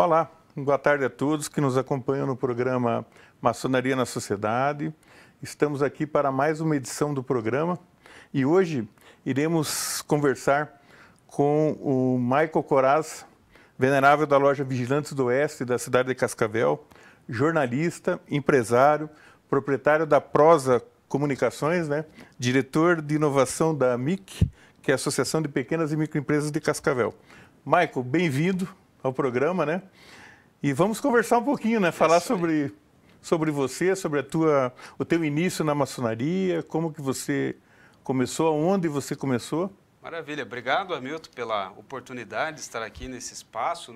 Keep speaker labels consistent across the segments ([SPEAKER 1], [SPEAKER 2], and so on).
[SPEAKER 1] Olá, boa tarde a todos que nos acompanham no programa Maçonaria na Sociedade. Estamos aqui para mais uma edição do programa e hoje iremos conversar com o Michael Coraz, venerável da loja Vigilantes do Oeste da cidade de Cascavel, jornalista, empresário, proprietário da Prosa Comunicações, diretor de inovação da AMIC, que é a Associação de Pequenas e Microempresas de Cascavel. Michael, bem-vindo ao programa, E vamos conversar um pouquinho, falar sobre você, sobre o teu início na maçonaria, como que você começou, aonde você começou.
[SPEAKER 2] Maravilha, obrigado, Hamilton, pela oportunidade de estar aqui nesse espaço,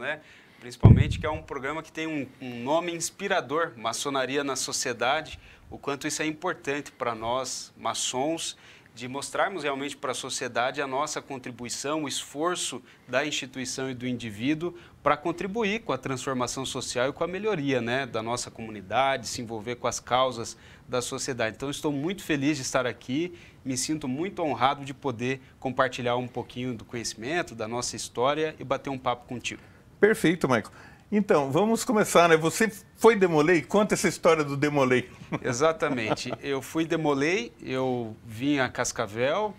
[SPEAKER 2] Principalmente que é um programa que tem um nome inspirador, Maçonaria na Sociedade, o quanto isso é importante para nós, maçons, de mostrarmos realmente para a sociedade a nossa contribuição, o esforço da instituição e do indivíduo para contribuir com a transformação social e com a melhoria da nossa comunidade, se envolver com as causas da sociedade. Então, estou muito feliz de estar aqui, me sinto muito honrado de poder compartilhar um pouquinho do conhecimento, da nossa história e bater um papo contigo.
[SPEAKER 1] Perfeito, Michael. Então, vamos começar, Você foi Demolei? Conta essa história do Demolei.
[SPEAKER 2] Exatamente. Eu fui Demolei, eu vim a Cascavel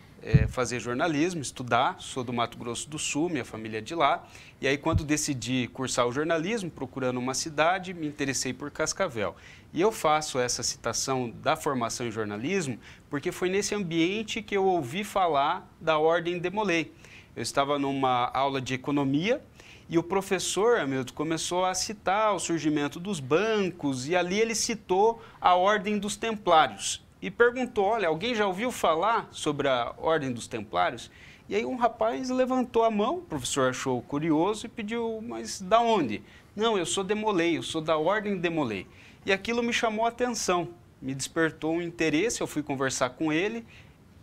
[SPEAKER 2] fazer jornalismo, estudar, sou do Mato Grosso do Sul, minha família é de lá. E aí, quando decidi cursar o jornalismo, procurando uma cidade, me interessei por Cascavel. E eu faço essa citação da formação em jornalismo porque foi nesse ambiente que eu ouvi falar da Ordem Demolei. Eu estava numa aula de economia, e o professor, Hamilton, começou a citar o surgimento dos bancos e ali ele citou a Ordem dos Templários e perguntou, olha, alguém já ouviu falar sobre a Ordem dos Templários? E aí um rapaz levantou a mão, o professor achou curioso e pediu, mas da onde? Não, eu sou Demolei, eu sou da Ordem Demolei. E aquilo me chamou a atenção, me despertou um interesse, eu fui conversar com ele,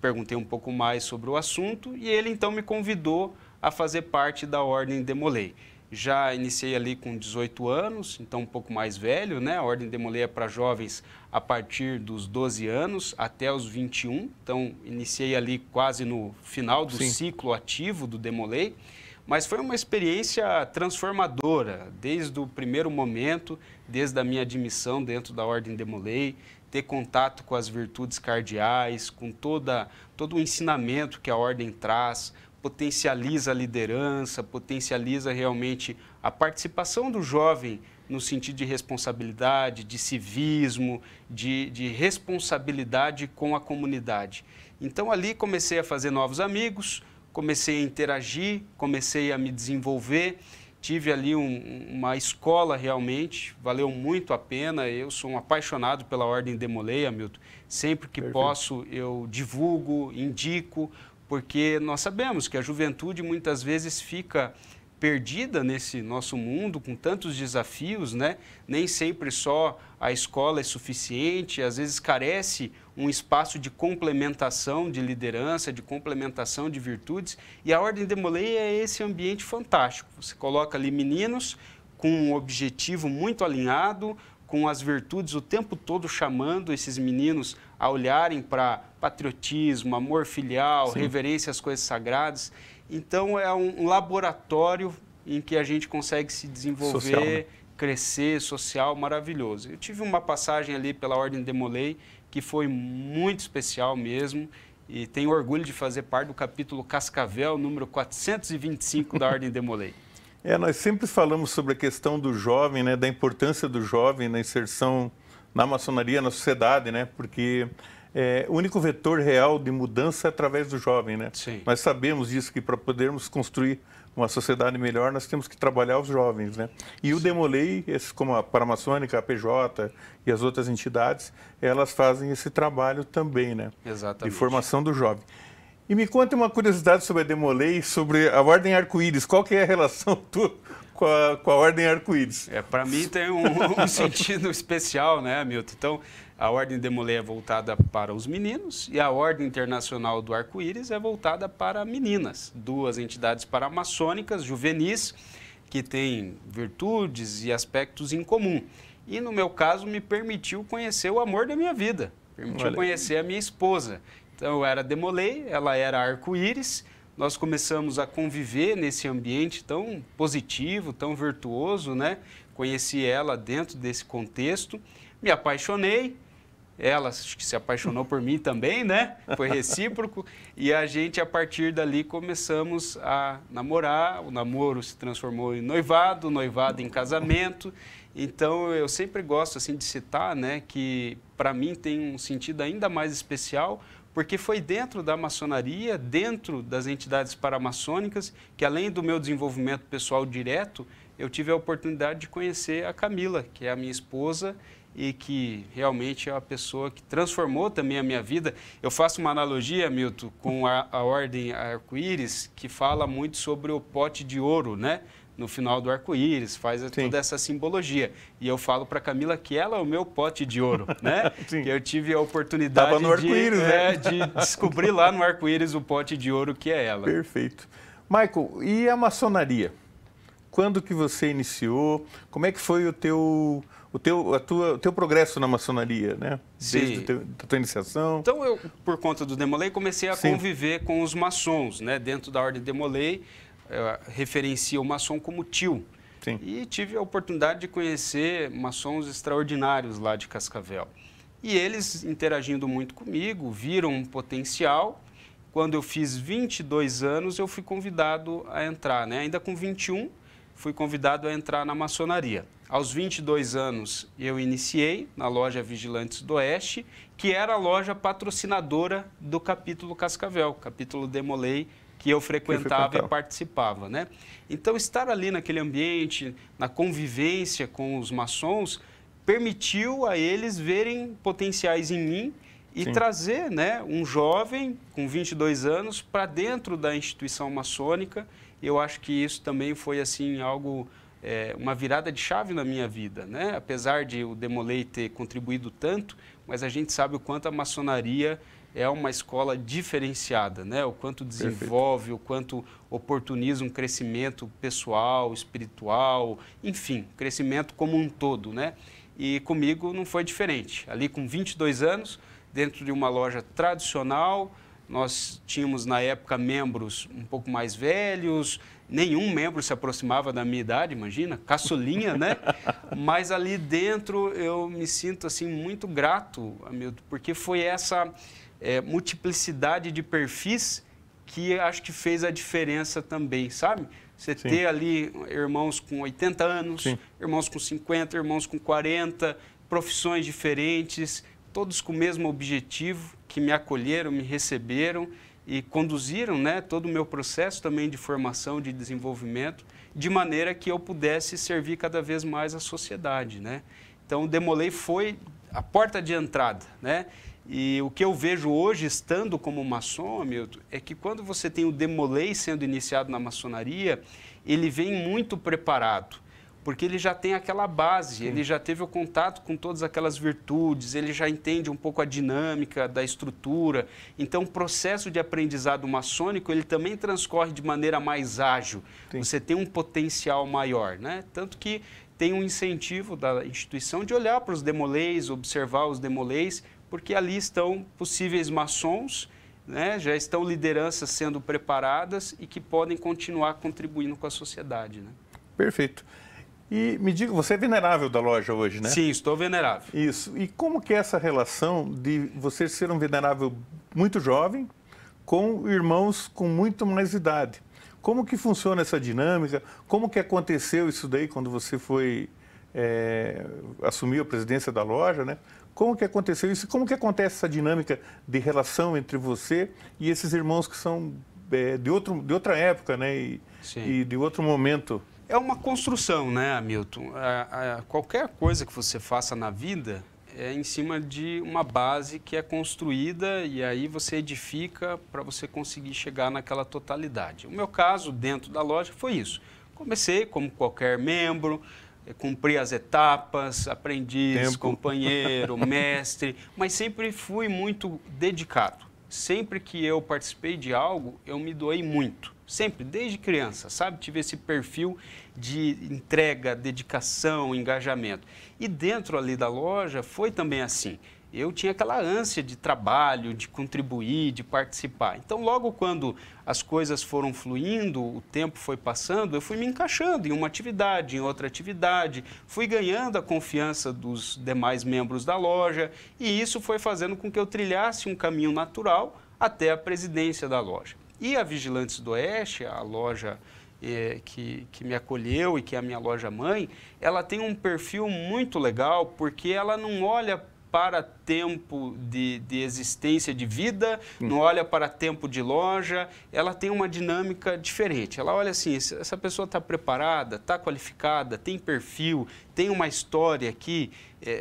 [SPEAKER 2] perguntei um pouco mais sobre o assunto e ele então me convidou a fazer parte da Ordem Demolei. Já iniciei ali com 18 anos, então um pouco mais velho, A Ordem Demolei é para jovens a partir dos 12 anos até os 21, então iniciei ali quase no final do ciclo ativo do Demolei, mas foi uma experiência transformadora, desde o primeiro momento, desde a minha admissão dentro da Ordem Demolei, ter contato com as virtudes cardeais, com todo o ensinamento que a Ordem traz, potencializa a liderança, potencializa realmente a participação do jovem no sentido de responsabilidade, de civismo, de responsabilidade com a comunidade. Então, ali comecei a fazer novos amigos, comecei a interagir, comecei a me desenvolver, tive ali uma escola realmente, valeu muito a pena, eu sou um apaixonado pela Ordem Demolei, Hamilton, sempre que posso eu divulgo, indico, porque nós sabemos que a juventude muitas vezes fica perdida nesse nosso mundo, com tantos desafios, Nem sempre só a escola é suficiente, às vezes carece um espaço de complementação de liderança, de complementação de virtudes, e a Ordem Demolei é esse ambiente fantástico. Você coloca ali meninos com um objetivo muito alinhado, com as virtudes o tempo todo chamando esses meninos a olharem para patriotismo, amor filial, reverência às coisas sagradas. Então, é um laboratório em que a gente consegue se desenvolver, social, crescer, social, maravilhoso. Eu tive uma passagem ali pela Ordem Demolei que foi muito especial mesmo e tenho orgulho de fazer parte do capítulo Cascavel, número 425 da Ordem Demolei.
[SPEAKER 1] Nós sempre falamos sobre a questão do jovem, da importância do jovem na inserção na maçonaria, na sociedade, porque o único vetor real de mudança é através do jovem,
[SPEAKER 2] Sim.
[SPEAKER 1] Nós sabemos disso, que para podermos construir uma sociedade melhor, nós temos que trabalhar os jovens, E o Demolei, como a Paramaçônica, a PJ e as outras entidades, elas fazem esse trabalho também,
[SPEAKER 2] Exatamente.
[SPEAKER 1] De formação do jovem. E me conta uma curiosidade sobre a Demolei, sobre a Ordem Arco-Íris. Qual que é a relação tua com a Ordem Arco-Íris?
[SPEAKER 2] Para mim tem um sentido especial, Hamilton? Então, a Ordem Demolei é voltada para os meninos e a Ordem Internacional do Arco-Íris é voltada para meninas. Duas entidades paramaçônicas, juvenis, que têm virtudes e aspectos em comum. E, no meu caso, me permitiu conhecer o amor da minha vida. Permitiu conhecer a minha esposa. Então, eu era Demolei, ela era Arco-Íris. nós começamos a conviver nesse ambiente tão positivo, tão virtuoso, né? Conheci ela dentro desse contexto, me apaixonei, ela acho que se apaixonou por mim também, né? Foi recíproco, e a gente, a partir dali, começamos a namorar, o namoro se transformou em noivado, o noivado em casamento. Então, eu sempre gosto assim de citar, né, que para mim tem um sentido ainda mais especial, porque foi dentro da maçonaria, dentro das entidades paramaçônicas, que além do meu desenvolvimento pessoal direto, eu tive a oportunidade de conhecer a Camila, que é a minha esposa e que realmente é uma pessoa que transformou também a minha vida. Eu faço uma analogia, Milton, com a Ordem Arco-Íris, que fala muito sobre o pote de ouro, né? No final do arco-íris, faz toda essa simbologia. E eu falo para a Camila que ela é o meu pote de ouro, né? Que eu tive a oportunidade de descobrir lá no arco-íris o pote de ouro que é ela.
[SPEAKER 1] Perfeito. Michael, e a maçonaria? Quando que você iniciou? Como é que foi o teu progresso na maçonaria, né? Desde a tua iniciação?
[SPEAKER 2] Então, eu, por conta do Demolei, comecei a conviver com os maçons, né? Dentro da Ordem Demolei, referencia o maçom como tio.
[SPEAKER 1] Sim.
[SPEAKER 2] E tive a oportunidade de conhecer maçons extraordinários lá de Cascavel. E eles, interagindo muito comigo, viram um potencial. Quando eu fiz 22 anos, eu fui convidado a entrar, né? Ainda com 21, fui convidado a entrar na maçonaria. Aos 22 anos, eu iniciei na loja Vigilantes do Oeste, que era a loja patrocinadora do capítulo Cascavel, capítulo Demolei, que eu frequentava e participava, né? Então, estar ali naquele ambiente, na convivência com os maçons, permitiu a eles verem potenciais em mim e trazer, né, um jovem com 22 anos para dentro da instituição maçônica. Eu acho que isso também foi assim algo, uma virada de chave na minha vida, né? Apesar de o Demolei ter contribuído tanto, mas a gente sabe o quanto a maçonaria é uma escola diferenciada, né? O quanto desenvolve, o quanto oportuniza um crescimento pessoal, espiritual, enfim, crescimento como um todo, né? E comigo não foi diferente. Ali com 22 anos, dentro de uma loja tradicional, nós tínhamos na época membros um pouco mais velhos, nenhum membro se aproximava da minha idade, imagina, caçulinha, né? Mas ali dentro eu me sinto assim muito grato, Hamilton, porque foi essa multiplicidade de perfis que acho que fez a diferença também, sabe? Você ter ali irmãos com 80 anos, irmãos com 50, irmãos com 40, profissões diferentes, todos com o mesmo objetivo, que me acolheram, me receberam e conduziram, né, todo o meu processo também de formação, de desenvolvimento, de maneira que eu pudesse servir cada vez mais a sociedade, né? Então, o Demolei foi a porta de entrada, né? E o que eu vejo hoje, estando como maçom, Hamilton, é que quando você tem o Demolei sendo iniciado na maçonaria, ele vem muito preparado, porque ele já tem aquela base, ele já teve o contato com todas aquelas virtudes, ele já entende um pouco a dinâmica da estrutura. Então, o processo de aprendizado maçônico, ele também transcorre de maneira mais ágil. Você tem um potencial maior, né? Tanto que tem um incentivo da instituição de olhar para os Demoleis, observar os Demoleis, porque ali estão possíveis maçons, né? Já estão lideranças sendo preparadas e que podem continuar contribuindo com a sociedade, né?
[SPEAKER 1] Perfeito. E me diga, você é venerável da loja hoje, né?
[SPEAKER 2] Sim, estou venerável.
[SPEAKER 1] Isso. E como que é essa relação de você ser um venerável muito jovem com irmãos com muito mais idade? Como que funciona essa dinâmica? Como que aconteceu isso daí quando você foi assumiu a presidência da loja, né? Como que aconteceu isso? Como que acontece essa dinâmica de relação entre você e esses irmãos que são de outra época, né? E de outro momento?
[SPEAKER 2] É uma construção, né, Hamilton? Qualquer coisa que você faça na vida é em cima de uma base que é construída e aí você edifica para você conseguir chegar naquela totalidade. O meu caso, dentro da loja, foi isso. Comecei como qualquer membro, cumpri as etapas, aprendiz, companheiro, mestre, mas sempre fui muito dedicado. Sempre que eu participei de algo, eu me doei muito. Sempre, desde criança, sabe? Tive esse perfil de entrega, dedicação, engajamento. E dentro ali da loja foi também assim. eu tinha aquela ânsia de trabalho, de contribuir, de participar. Então, logo quando as coisas foram fluindo, o tempo foi passando, eu fui me encaixando em uma atividade, em outra atividade, fui ganhando a confiança dos demais membros da loja e isso foi fazendo com que eu trilhasse um caminho natural até a presidência da loja. E a Vigilantes do Oeste, a loja que me acolheu e que é a minha loja mãe, ela tem um perfil muito legal porque ela não olha para tempo de existência de vida, não olha para tempo de loja, ela tem uma dinâmica diferente. Ela olha assim, essa pessoa está preparada, está qualificada, tem perfil, tem uma história aqui,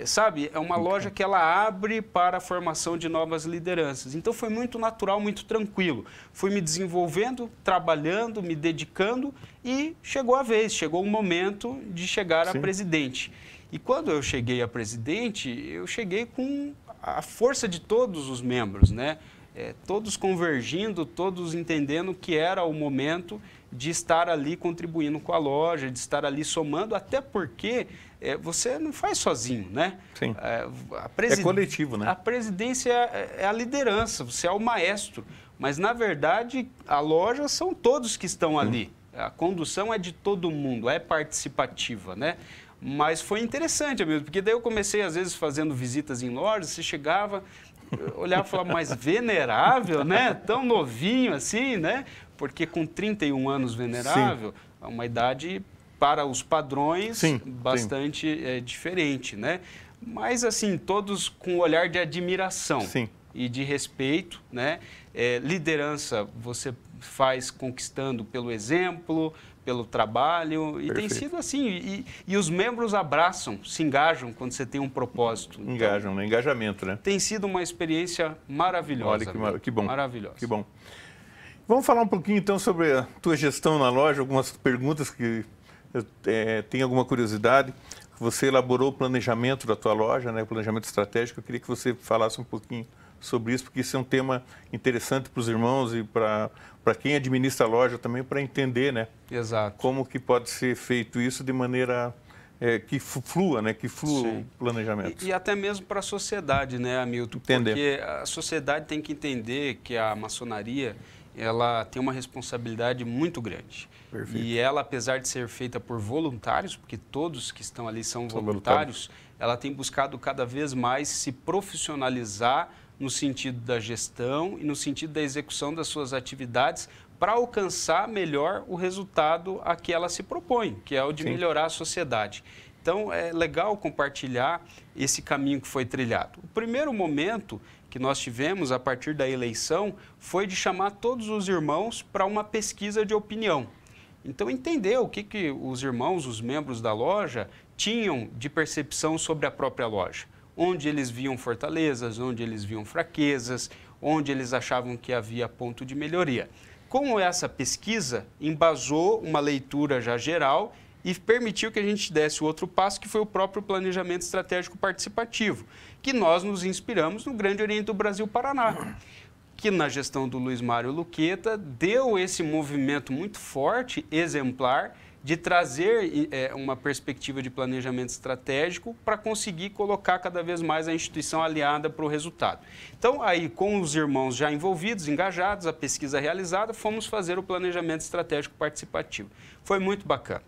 [SPEAKER 2] sabe? É uma loja que ela abre para a formação de novas lideranças. Então foi muito natural, muito tranquilo. Fui me desenvolvendo, trabalhando, me dedicando e chegou a vez, chegou o momento de chegar a presidente. E quando eu cheguei a presidente, eu cheguei com a força de todos os membros, né? Todos convergindo, todos entendendo que era o momento de estar ali contribuindo com a loja, de estar ali somando, até porque você não faz sozinho, né?
[SPEAKER 1] Sim. É coletivo, né?
[SPEAKER 2] A presidência é a liderança, você é o maestro, mas na verdade a loja são todos que estão ali. A condução é de todo mundo, é participativa, né? Mas foi interessante mesmo, porque daí eu comecei, às vezes, fazendo visitas em lojas, você chegava, olhava e falava, mas venerável, né? Tão novinho assim, né? Porque com 31 anos venerável, é uma idade, para os padrões, bastante diferente, né? Mas, assim, todos com um olhar de admiração e de respeito, né? Liderança você faz conquistando pelo exemplo, pelo trabalho, e tem sido assim, e os membros abraçam, se engajam quando você tem um propósito.
[SPEAKER 1] Engajam, né? Engajamento, né?
[SPEAKER 2] Tem sido uma experiência maravilhosa.
[SPEAKER 1] Olha, que bom.
[SPEAKER 2] Maravilhosa.
[SPEAKER 1] Que bom. Vamos falar um pouquinho, então, sobre a tua gestão na loja, algumas perguntas que eu tenho alguma curiosidade. Você elaborou o planejamento da tua loja, né? O planejamento estratégico. Eu queria que você falasse um pouquinho sobre isso, porque isso é um tema interessante para os irmãos e para quem administra a loja também, para entender, né?
[SPEAKER 2] Exato.
[SPEAKER 1] Como que pode ser feito isso de maneira que flua, né? Que flua o planejamento.
[SPEAKER 2] E até mesmo para a sociedade, né, Hamilton?
[SPEAKER 1] Entender.
[SPEAKER 2] Porque a sociedade tem que entender que a maçonaria, ela tem uma responsabilidade muito grande.
[SPEAKER 1] Perfeito.
[SPEAKER 2] E ela, apesar de ser feita por voluntários, porque todos que estão ali são voluntários, ela tem buscado cada vez mais se profissionalizar no sentido da gestão e no sentido da execução das suas atividades para alcançar melhor o resultado a que ela se propõe, que é o de melhorar a sociedade. Então, é legal compartilhar esse caminho que foi trilhado. O primeiro momento que nós tivemos a partir da eleição foi de chamar todos os irmãos para uma pesquisa de opinião. Então, entender o que os irmãos, os membros da loja, tinham de percepção sobre a própria loja. Onde eles viam fortalezas, onde eles viam fraquezas, onde eles achavam que havia ponto de melhoria. Com essa pesquisa, embasou uma leitura já geral e permitiu que a gente desse o outro passo, que foi o próprio planejamento estratégico participativo, que nós nos inspiramos no Grande Oriente do Brasil-Paraná, que na gestão do Luiz Mário Luqueta deu esse movimento muito forte, exemplar, de trazer uma perspectiva de planejamento estratégico para conseguir colocar cada vez mais a instituição aliada para o resultado. Então, aí, com os irmãos já envolvidos, engajados, a pesquisa realizada, fomos fazer o planejamento estratégico participativo. Foi muito bacana.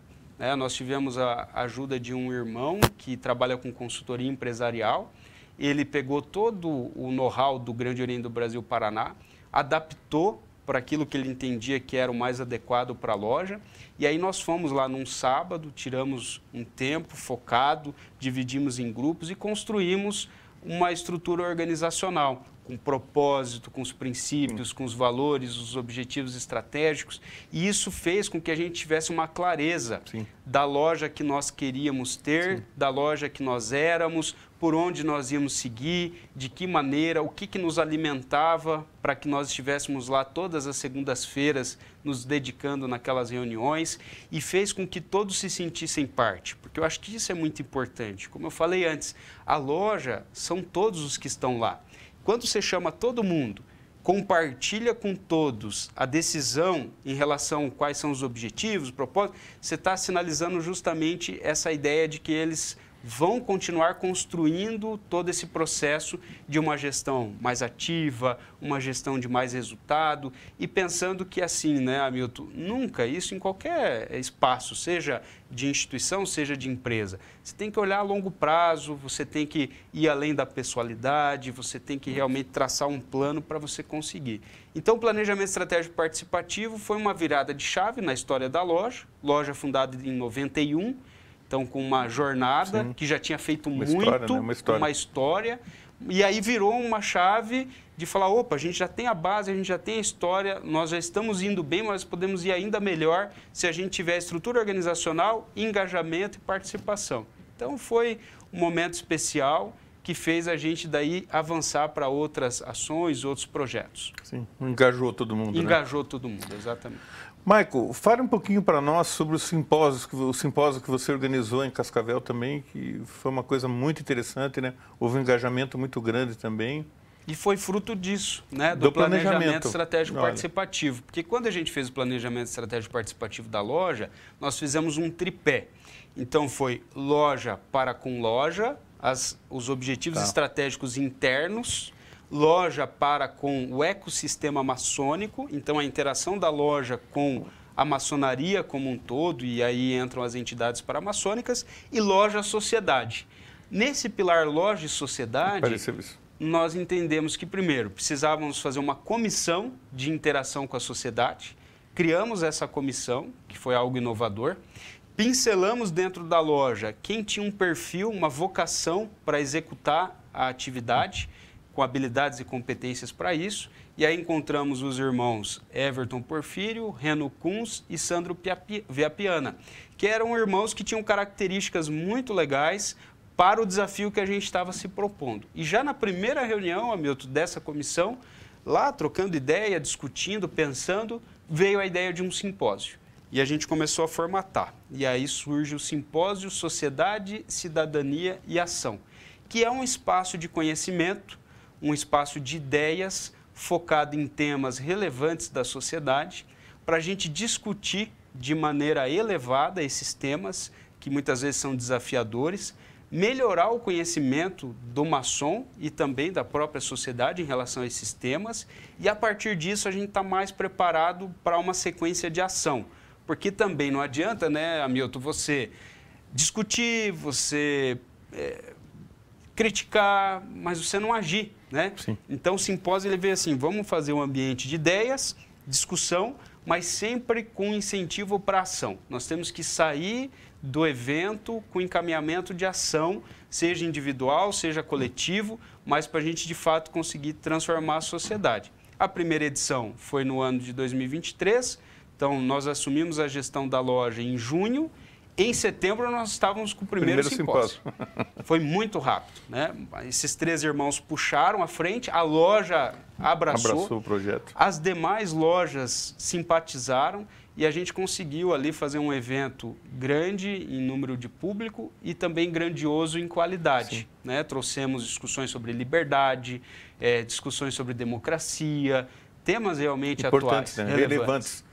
[SPEAKER 2] Nós tivemos a ajuda de um irmão que trabalha com consultoria empresarial. Ele pegou todo o know-how do Grande Oriente do Brasil-Paraná, adaptou para aquilo que ele entendia que era o mais adequado para a loja. E aí nós fomos lá num sábado, tiramos um tempo focado, dividimos em grupos e construímos uma estrutura organizacional, com propósito, com os princípios, com os valores, os objetivos estratégicos. E isso fez com que a gente tivesse uma clareza da loja que nós queríamos ter, da loja que nós éramos, por onde nós íamos seguir, de que maneira, o que nos alimentava para que nós estivéssemos lá todas as segundas-feiras nos dedicando naquelas reuniões, e fez com que todos se sentissem parte, porque eu acho que isso é muito importante. Como eu falei antes, a loja são todos os que estão lá. Quando você chama todo mundo, compartilha com todos a decisão em relação a quais são os objetivos, os propósitos, você está sinalizando justamente essa ideia de que eles vão continuar construindo todo esse processo de uma gestão mais ativa, uma gestão de mais resultado e pensando que assim, né, Hamilton, nunca, isso em qualquer espaço, seja de instituição, seja de empresa, você tem que olhar a longo prazo, você tem que ir além da pessoalidade, você tem que realmente traçar um plano para você conseguir. Então, o planejamento estratégico participativo foi uma virada de chave na história da loja fundada em 91, então, com uma jornada que já tinha feito uma história. E aí virou uma chave de falar, opa, a gente já tem a base, a gente já tem a história, nós já estamos indo bem, mas podemos ir ainda melhor se a gente tiver estrutura organizacional, engajamento e participação. Então, foi um momento especial que fez a gente daí avançar para outras ações, outros projetos.
[SPEAKER 1] Sim, engajou todo mundo,
[SPEAKER 2] Engajou todo mundo, exatamente.
[SPEAKER 1] Michael, fale um pouquinho para nós sobre o simpósio que você organizou em Cascavel também, que foi uma coisa muito interessante, né? Houve um engajamento muito grande também.
[SPEAKER 2] E foi fruto disso, né? Do planejamento estratégico participativo. Porque quando a gente fez o planejamento estratégico participativo da loja, nós fizemos um tripé. Então, foi loja para com loja, os objetivos estratégicos internos, loja para com o ecossistema maçônico, então a interação da loja com a maçonaria como um todo, e aí entram as entidades paramaçônicas, e loja sociedade. Nesse pilar loja e sociedade, nós entendemos que, primeiro, precisávamos fazer uma comissão de interação com a sociedade, criamos essa comissão, que foi algo inovador, pincelamos dentro da loja quem tinha um perfil, uma vocação para executar a atividade, com habilidades e competências para isso, e aí encontramos os irmãos Everton Porfírio, Reno Kunz e Sandro Viapiana, que eram irmãos que tinham características muito legais para o desafio que a gente estava se propondo. E já na primeira reunião, Hamilton, dessa comissão, lá trocando ideia, discutindo, pensando, veio a ideia de um simpósio. E a gente começou a formatar. E aí surge o simpósio Sociedade, Cidadania e Ação, que é um espaço de conhecimento, um espaço de ideias focado em temas relevantes da sociedade, para a gente discutir de maneira elevada esses temas, que muitas vezes são desafiadores, melhorar o conhecimento do maçom e também da própria sociedade em relação a esses temas, e a partir disso a gente está mais preparado para uma sequência de ação. Porque também não adianta, né, Hamilton, você discutir, você criticar, mas você não agir, né?
[SPEAKER 1] Sim.
[SPEAKER 2] Então, o simpósio ele veio assim, vamos fazer um ambiente de ideias, discussão, mas sempre com incentivo para ação. Nós temos que sair do evento com encaminhamento de ação, seja individual, seja coletivo, mas para a gente, de fato, conseguir transformar a sociedade. A primeira edição foi no ano de 2023, então nós assumimos a gestão da loja em junho. Em setembro, nós estávamos com o primeiro simpósio. Foi muito rápido, né? Esses 3 irmãos puxaram à frente, a loja abraçou
[SPEAKER 1] o projeto.
[SPEAKER 2] As demais lojas simpatizaram e a gente conseguiu ali fazer um evento grande em número de público e também grandioso em qualidade, né? Trouxemos discussões sobre liberdade, discussões sobre democracia, temas realmente
[SPEAKER 1] importantes,
[SPEAKER 2] atuais,
[SPEAKER 1] né? Relevantes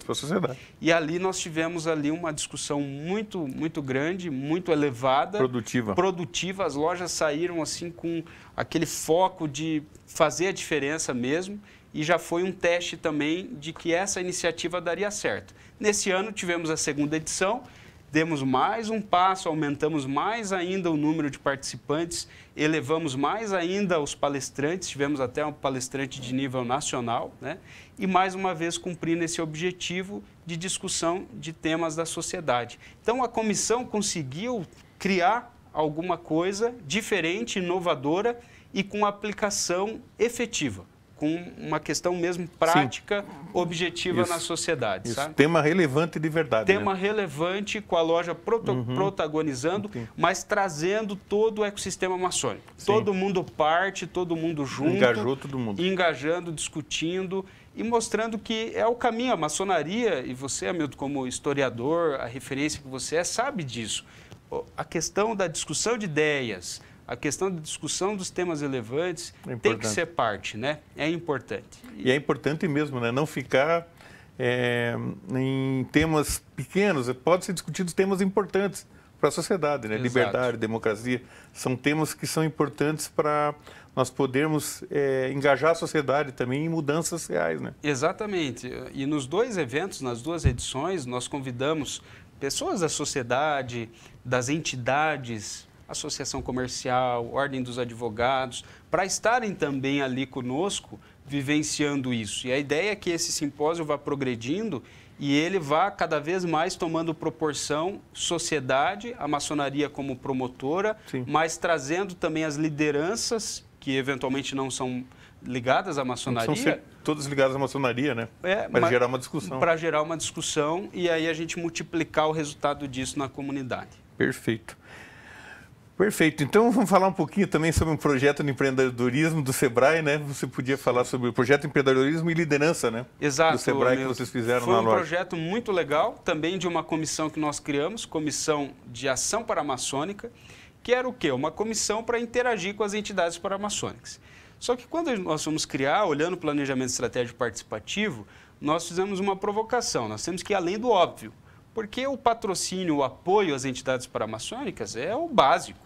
[SPEAKER 1] para a sociedade.
[SPEAKER 2] E ali nós tivemos ali uma discussão muito grande, muito elevada. Produtiva. As lojas saíram assim com aquele foco de fazer a diferença mesmo e já foi um teste também de que essa iniciativa daria certo. Nesse ano tivemos a segunda edição, demos mais um passo, aumentamos mais ainda o número de participantes, elevamos mais ainda os palestrantes, tivemos até um palestrante de nível nacional, né? E mais uma vez cumprindo esse objetivo de discussão de temas da sociedade. Então a comissão conseguiu criar alguma coisa diferente, inovadora e com aplicação efetiva, com uma questão mesmo prática, objetiva na sociedade.
[SPEAKER 1] Isso.
[SPEAKER 2] Sabe?
[SPEAKER 1] Tema relevante de verdade.
[SPEAKER 2] Tema relevante, com a loja protagonizando, mas trazendo todo o ecossistema maçônico. Sim. Todo mundo parte, todo mundo junto.
[SPEAKER 1] Engajou todo mundo.
[SPEAKER 2] Engajando, discutindo e mostrando que é o caminho. A maçonaria, e você, Hamilton, como historiador, a referência que você sabe disso. A questão da discussão de ideias, a questão da discussão dos temas relevantes tem que ser parte, né? É importante.
[SPEAKER 1] E é importante mesmo, né? Não ficar em temas pequenos, pode ser discutido temas importantes para a sociedade, né? Liberdade, democracia, são temas que são importantes para nós podermos engajar a sociedade também em mudanças reais, né?
[SPEAKER 2] Exatamente. E nos dois eventos, nas duas edições, nós convidamos pessoas da sociedade, das entidades, associação comercial, ordem dos advogados, para estarem também ali conosco, vivenciando isso. E a ideia é que esse simpósio vá progredindo e ele vá cada vez mais tomando proporção sociedade, a maçonaria como promotora, Sim. mas trazendo também as lideranças que eventualmente não são ligadas à maçonaria.
[SPEAKER 1] São todas ligadas à maçonaria, né? Mas gerar uma discussão.
[SPEAKER 2] Para gerar uma discussão e aí a gente multiplicar o resultado disso na comunidade.
[SPEAKER 1] Perfeito. Perfeito. Então, vamos falar um pouquinho também sobre um projeto de empreendedorismo do Sebrae, né? Você podia falar sobre o projeto de empreendedorismo e liderança, né?
[SPEAKER 2] Exato.
[SPEAKER 1] Do Sebrae que vocês fizeram na loja.
[SPEAKER 2] Foi um projeto muito legal, também de uma comissão que nós criamos, Comissão de Ação Paramaçônica, que era o quê? Uma comissão para interagir com as entidades paramaçônicas. Só que quando nós fomos criar, olhando o planejamento estratégico participativo, nós fizemos uma provocação. Nós temos que ir além do óbvio. Porque o patrocínio, o apoio às entidades paramaçônicas é o básico,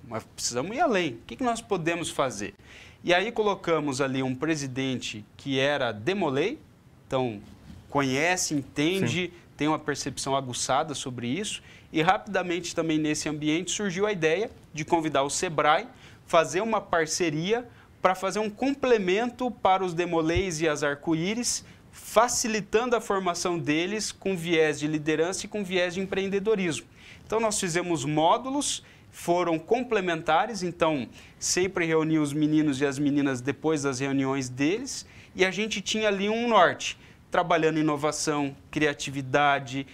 [SPEAKER 2] mas precisamos ir além. O que nós podemos fazer? E aí colocamos ali um presidente que era Demolei, então conhece, entende, Sim. tem uma percepção aguçada sobre isso, e rapidamente também nesse ambiente surgiu a ideia de convidar o Sebrae, fazer uma parceria para fazer um complemento para os Demoleis e as Arco-Íris, facilitando a formação deles com viés de liderança e com viés de empreendedorismo. Então, nós fizemos módulos, foram complementares, então, sempre reuni os meninos e as meninas depois das reuniões deles, e a gente tinha ali um norte, trabalhando inovação, criatividade,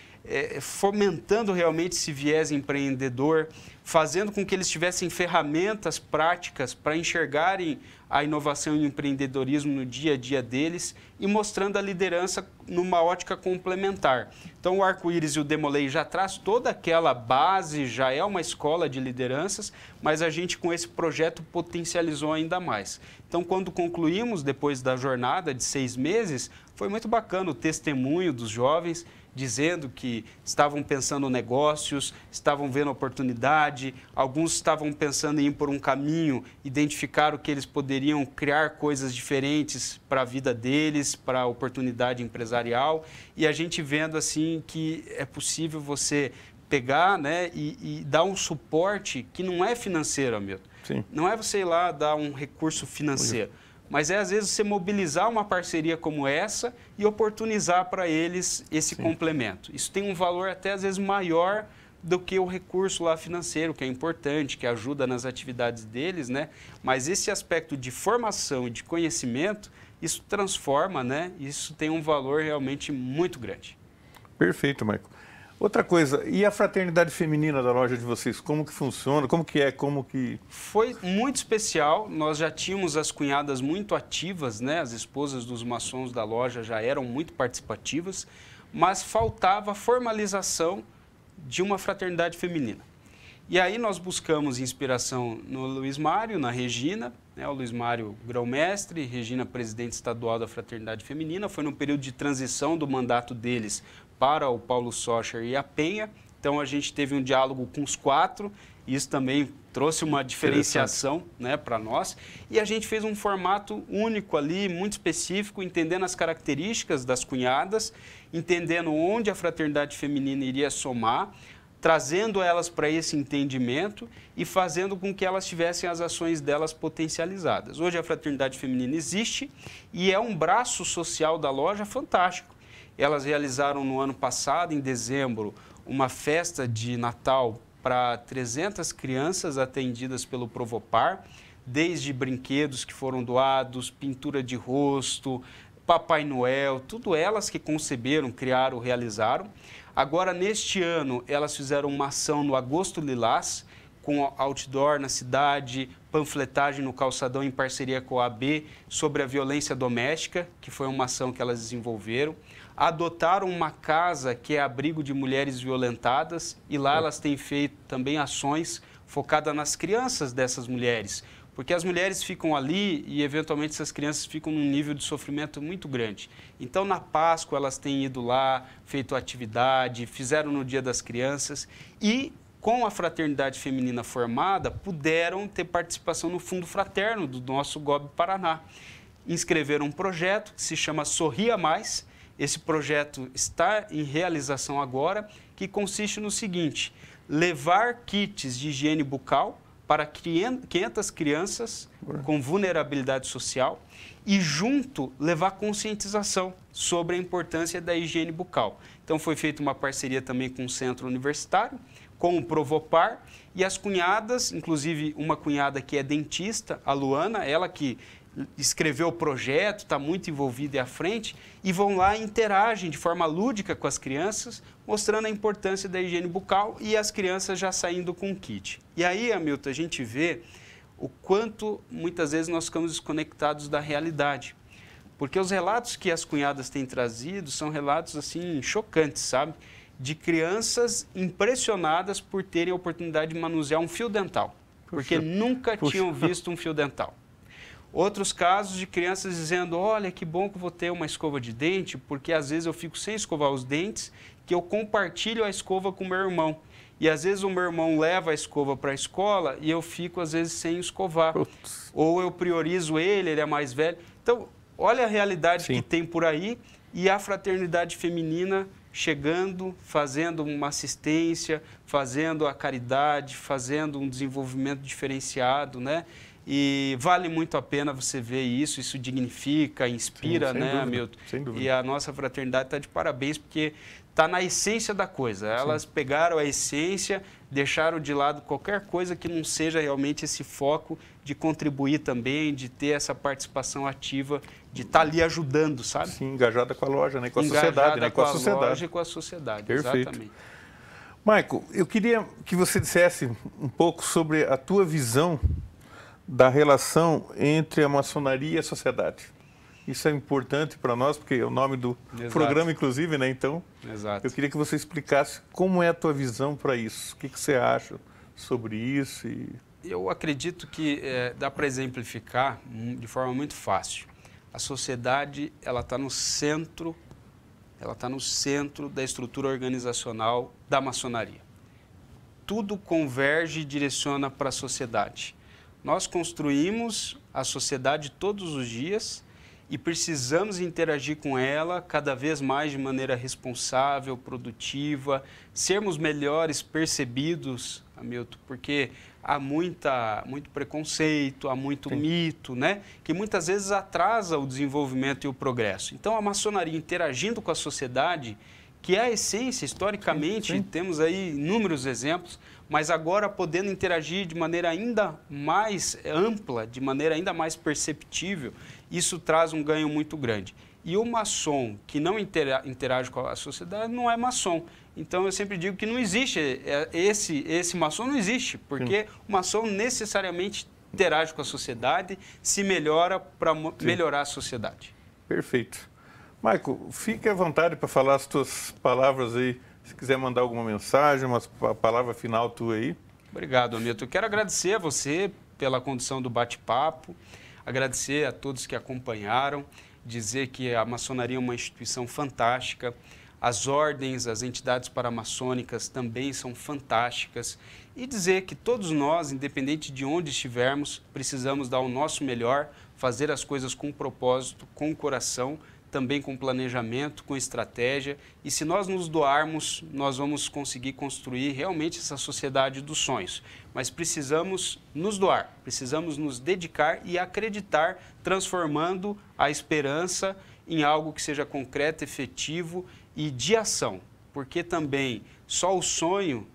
[SPEAKER 2] fomentando realmente esse viés empreendedor, fazendo com que eles tivessem ferramentas práticas para enxergarem a inovação e o empreendedorismo no dia a dia deles e mostrando a liderança numa ótica complementar. Então, o Arco-Íris e o Demolei já traz toda aquela base, já é uma escola de lideranças, mas a gente, com esse projeto, potencializou ainda mais. Então, quando concluímos, depois da jornada de 6 meses, foi muito bacana o testemunho dos jovens, dizendo que estavam pensando negócios, estavam vendo oportunidade, alguns estavam pensando em ir por um caminho, identificaram que eles poderiam criar coisas diferentes para a vida deles, para a oportunidade empresarial, e a gente vendo assim que é possível você pegar, né, e dar um suporte que não é financeiro, Hamilton.
[SPEAKER 1] Sim.
[SPEAKER 2] Não é você ir lá dar um recurso financeiro. Mas às vezes, você mobilizar uma parceria como essa e oportunizar para eles esse Sim. complemento. Isso tem um valor até, às vezes, maior do que o recurso lá financeiro, que é importante, que ajuda nas atividades deles, né? Mas esse aspecto de formação e de conhecimento, isso transforma, né? Isso tem um valor realmente muito grande.
[SPEAKER 1] Perfeito, Michael. Outra coisa, e a fraternidade feminina da loja de vocês? Como que funciona? Como que...
[SPEAKER 2] Foi muito especial. Nós já tínhamos as cunhadas muito ativas, né? As esposas dos maçons da loja já eram muito participativas, mas faltava a formalização de uma fraternidade feminina. E aí nós buscamos inspiração no Luiz Mário, na Regina, né? O Luiz Mário, grão-mestre, Regina, presidente estadual da fraternidade feminina. Foi no período de transição do mandato deles para o Paulo Socher e a Penha. Então, a gente teve um diálogo com os 4, e isso também trouxe uma diferenciação, né, para nós. E a gente fez um formato único ali, muito específico, entendendo as características das cunhadas, entendendo onde a fraternidade feminina iria somar, trazendo elas para esse entendimento e fazendo com que elas tivessem as ações delas potencializadas. Hoje, a fraternidade feminina existe e é um braço social da loja fantástico. Elas realizaram no ano passado, em dezembro, uma festa de Natal para 300 crianças atendidas pelo Provopar, desde brinquedos que foram doados, pintura de rosto, Papai Noel, tudo elas que conceberam, criaram, realizaram. Agora, neste ano, elas fizeram uma ação no Agosto Lilás, com outdoor na cidade, panfletagem no calçadão em parceria com a AB sobre a violência doméstica, que foi uma ação que elas desenvolveram. Adotaram uma casa que é abrigo de mulheres violentadas e lá elas têm feito também ações focadas nas crianças dessas mulheres, Porque as mulheres ficam ali e, eventualmente, essas crianças ficam num nível de sofrimento muito grande. Então, na Páscoa, elas têm ido lá, feito atividade, fizeram no Dia das Crianças e, com a fraternidade feminina formada, puderam ter participação no Fundo Fraterno do nosso GOB Paraná. Inscreveram um projeto que se chama Sorria Mais. Esse projeto está em realização agora, que consiste no seguinte: levar kits de higiene bucal para 500 crianças com vulnerabilidade social e, junto, levar conscientização sobre a importância da higiene bucal. Então, foi feita uma parceria também com o Centro Universitário, com o Provopar, e as cunhadas, inclusive uma cunhada que é dentista, a Luana, ela que escreveu o projeto, está muito envolvida e à frente, e vão lá e interagem de forma lúdica com as crianças, mostrando a importância da higiene bucal e as crianças já saindo com o kit. E aí, Hamilton, a gente vê o quanto muitas vezes nós ficamos desconectados da realidade. Porque os relatos que as cunhadas têm trazido são relatos assim chocantes, sabe? De crianças impressionadas por terem a oportunidade de manusear um fio dental, porque nunca tinham visto um fio dental. Outros casos de crianças dizendo: olha, que bom que eu vou ter uma escova de dente, porque às vezes eu fico sem escovar os dentes, que eu compartilho a escova com o meu irmão. E às vezes o meu irmão leva a escova para a escola e eu fico às vezes sem escovar. Putz. Ou eu priorizo ele é mais velho. Então, olha a realidade que tem por aí, e a fraternidade feminina chegando, fazendo uma assistência, fazendo a caridade, fazendo um desenvolvimento diferenciado, né? E vale muito a pena você ver isso, isso dignifica, inspira, né, dúvida, Hamilton? Sem dúvida. E a nossa fraternidade está de parabéns, porque está na essência da coisa. Elas pegaram a essência, deixaram de lado qualquer coisa que não seja realmente esse foco de contribuir também, de ter essa participação ativa, de estar ali ajudando, sabe?
[SPEAKER 1] Sim, engajada com a loja, né? Com a sociedade, né?
[SPEAKER 2] Com a loja e com a sociedade,
[SPEAKER 1] perfeito.
[SPEAKER 2] Exatamente.
[SPEAKER 1] Michael, eu queria que você dissesse um pouco sobre a tua visão da relação entre a maçonaria e a sociedade. Isso é importante para nós, porque é o nome do programa, inclusive, né? Então, eu queria que você explicasse como é a tua visão para isso. O que você acha sobre isso?
[SPEAKER 2] Eu acredito que dá para exemplificar de forma muito fácil. A sociedade, ela está no centro, da estrutura organizacional da maçonaria. Tudo converge e direciona para a sociedade. Nós construímos a sociedade todos os dias e precisamos interagir com ela cada vez mais de maneira responsável, produtiva, sermos melhores percebidos, Hamilton, porque há muito preconceito, há muito mito, né? Que muitas vezes atrasa o desenvolvimento e o progresso. Então, a maçonaria interagindo com a sociedade, que é a essência, historicamente, temos aí inúmeros exemplos, mas agora podendo interagir de maneira ainda mais ampla, de maneira ainda mais perceptível, isso traz um ganho muito grande. E o maçom que não interage com a sociedade não é maçom. Então, eu sempre digo que não existe, esse maçom não existe, porque o maçom necessariamente interage com a sociedade, se melhora para melhorar a sociedade.
[SPEAKER 1] Perfeito. Michael, fique à vontade para falar as tuas palavras aí. Se quiser mandar alguma mensagem, uma palavra final tua aí.
[SPEAKER 2] Obrigado, Hamilton. Eu quero agradecer a você pela condução do bate-papo, agradecer a todos que acompanharam, dizer que a maçonaria é uma instituição fantástica, as ordens, as entidades paramaçônicas também são fantásticas, e dizer que todos nós, independente de onde estivermos, precisamos dar o nosso melhor, fazer as coisas com propósito, com coração, também com planejamento, com estratégia, e se nós nos doarmos, nós vamos conseguir construir realmente essa sociedade dos sonhos. Mas precisamos nos doar, precisamos nos dedicar e acreditar, transformando a esperança em algo que seja concreto, efetivo e de ação, porque também só o sonho,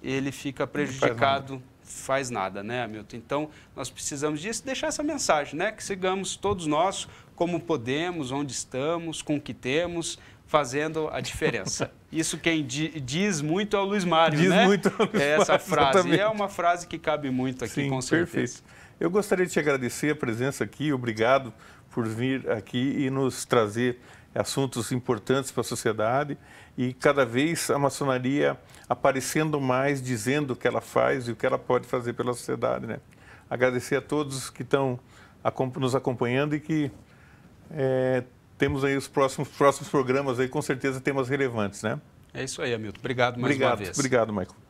[SPEAKER 2] ele fica prejudicado, faz nada, né, Hamilton? Então, nós precisamos disso, deixar essa mensagem, né, que sigamos todos nós como podemos, onde estamos, com o que temos, fazendo a diferença. Isso quem diz muito é o Luiz Mário, né?
[SPEAKER 1] Diz muito ao Luiz Mário,
[SPEAKER 2] essa frase.
[SPEAKER 1] Exatamente.
[SPEAKER 2] E é uma frase que cabe muito aqui, com certeza.
[SPEAKER 1] Perfeito. Eu gostaria de te agradecer a presença aqui, obrigado por vir aqui e nos trazer assuntos importantes para a sociedade, e cada vez a maçonaria aparecendo mais, dizendo o que ela faz e o que ela pode fazer pela sociedade, né? agradecer a todos que estão nos acompanhando e que temos aí os próximos programas aí, com certeza temas relevantes, né?
[SPEAKER 2] É isso aí, Hamilton. Obrigado mais uma vez.
[SPEAKER 1] Obrigado, Michael.